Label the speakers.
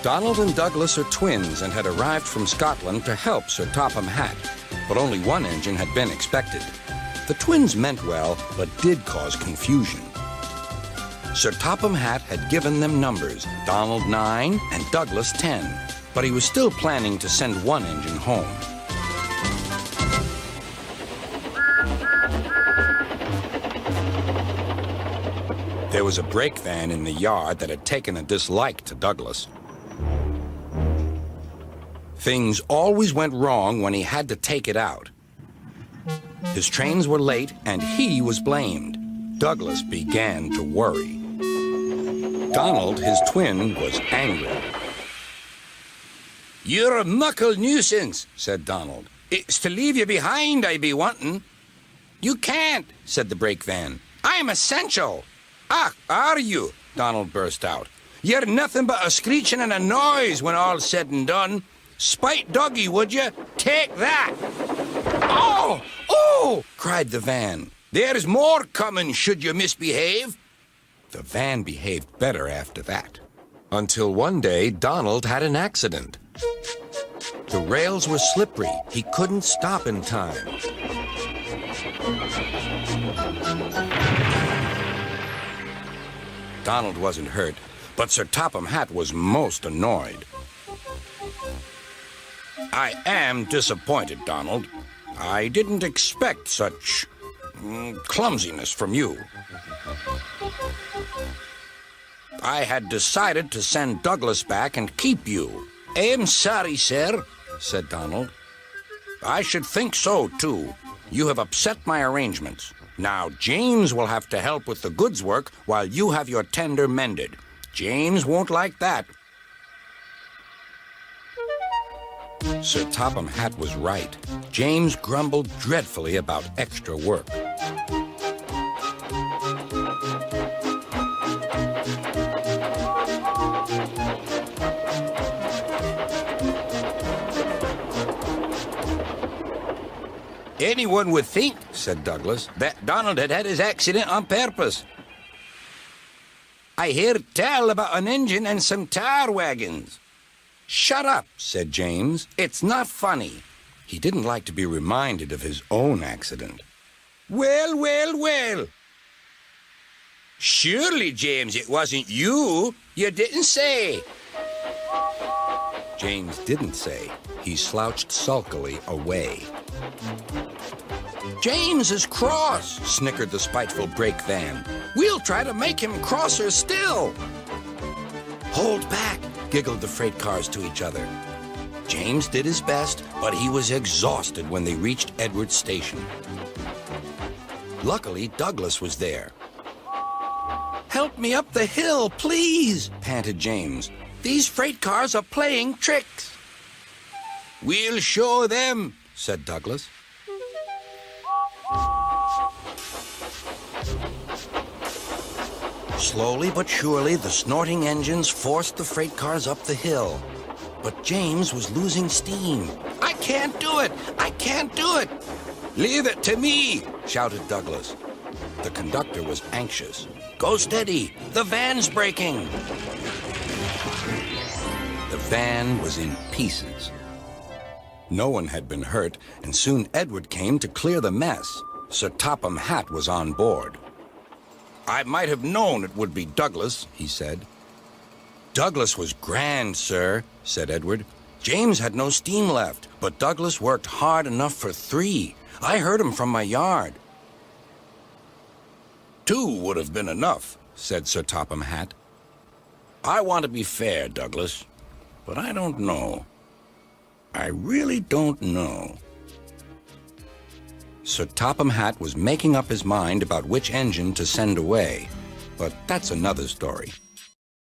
Speaker 1: Donald and Douglas are twins and had arrived from Scotland to help Sir Topham Hatt, but only one engine had been expected. The twins meant well, but did cause confusion. Sir Topham Hatt had given them numbers, Donald 9 and Douglas 10, but he was still planning to send one engine home. There was a brake van in the yard that had taken a dislike to Douglas. Things always went wrong when he had to take it out. His trains were late, and he was blamed. Douglas began to worry. Donald, his twin, was angry. "You're a muckle nuisance," said Donald. "It's to leave you behind I be wanting." "You can't," said the brake van. "I'm essential." "Ah, are you?" Donald burst out. "You're nothing but a screeching and a noise when all's said and done. Spite doggy, would you? Take that!" "Oh! Oh!" cried the van. "There's more coming should you misbehave." The van behaved better after that. Until one day, Donald had an accident. The rails were slippery. He couldn't stop in time. Donald wasn't hurt, but Sir Topham Hatt was most annoyed. "I am disappointed, Donald. I didn't expect such clumsiness from you. I had decided to send Douglas back and keep you." "I'm sorry, sir," said Donald. "I should think so, too. You have upset my arrangements. Now, James will have to help with the goods work while you have your tender mended. James won't like that." Sir Topham Hatt was right. James grumbled dreadfully about extra work. "Anyone would think," said Douglas, "that Donald had had his accident on purpose. I hear tell about an engine and some tar wagons." "Shut up," said James. "It's not funny." He didn't like to be reminded of his own accident. "Well, well, well. Surely, James, it wasn't you. You didn't say." James didn't say. He slouched sulkily away. "James is cross," snickered the spiteful brake van. "We'll try to make him crosser still." "Hold back," giggled the freight cars to each other. James did his best, but he was exhausted when they reached Edward's station. Luckily, Douglas was there. "Help me up the hill, please," panted James. "These freight cars are playing tricks." "We'll show them," said Douglas. Slowly but surely, the snorting engines forced the freight cars up the hill. But James was losing steam. "I can't do it! I can't do it!" "Leave it to me!" shouted Douglas. The conductor was anxious. "Go steady! The van's breaking!" The van was in pieces. No one had been hurt, and soon Edward came to clear the mess. Sir Topham Hatt was on board. "I might have known it would be Douglas," he said. "Douglas was grand, sir," said Edward. "James had no steam left, but Douglas worked hard enough for 3. I heard him from my yard." "2 would have been enough," said Sir Topham Hatt. "I want to be fair, Douglas, but I don't know. I really don't know." Sir Topham Hatt was making up his mind about which engine to send away, but that's another story.